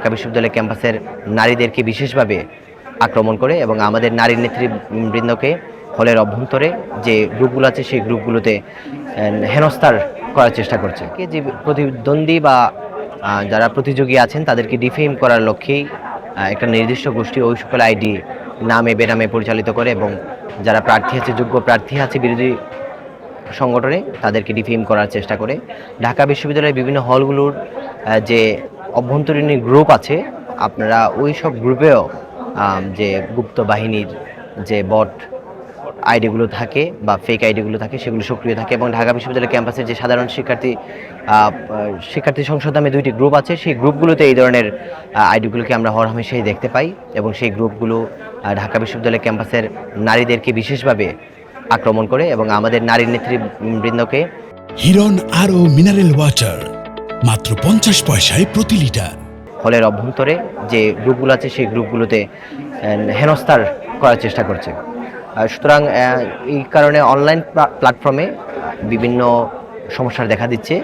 ঢাকা বিশ্ববিদ্যালয় ক্যাম্পাসের নারীদেরকে বিশেষভাবে আক্রমণ করে এবং আমাদের নারী নেতৃবৃন্দকে হলের অভ্যন্তরে যে গ্রুপগুলো আছে সেই গ্রুপগুলোতে হেনস্থার করার চেষ্টা করছে। যে প্রতিদ্বন্দ্বী বা যারা প্রতিযোগী আছেন তাদেরকে ডিফেম করার লক্ষ্যেই একটা নির্দিষ্ট গোষ্ঠী ওই সকল আইডি নামে বেনামে পরিচালিত করে এবং যারা প্রার্থী আছে, যোগ্য প্রার্থী আছে বিরোধী সংগঠনে, তাদেরকে ডিফেম করার চেষ্টা করে। ঢাকা বিশ্ববিদ্যালয়ের বিভিন্ন হলগুলোর যে অভ্যন্তরীণ গ্রুপ আছে, আপনারা ওই সব গ্রুপেও যে গুপ্ত বাহিনীর যে বট আইডিগুলো থাকে বা ফেক আইডিগুলো থাকে সেগুলো সক্রিয় থাকে এবং ঢাকা বিশ্ববিদ্যালয় ক্যাম্পাসের যে সাধারণ শিক্ষার্থী সংসদ নামে 2টি গ্রুপ আছে, সেই গ্রুপগুলোতে এই ধরনের আইডিগুলোকে আমরা হরহামেশাই দেখতে পাই এবং সেই গ্রুপগুলো ঢাকা বিশ্ববিদ্যালয় ক্যাম্পাসের নারীদেরকে বিশেষভাবে আক্রমণ করে এবং আমাদের নারী নেতৃবৃন্দকে হিরন আরও মিনারেল ওয়াটার মাত্র 50 পয়সায় প্রতি লিটার। হলের অভ্যন্তরে যে গ্রুপগুলো আছে সেই গ্রুপগুলোতে হেনস্থার করার চেষ্টা করছে। সুতরাং এই কারণে অনলাইন প্ল্যাটফর্মে বিভিন্ন সমস্যার দেখা দিচ্ছে।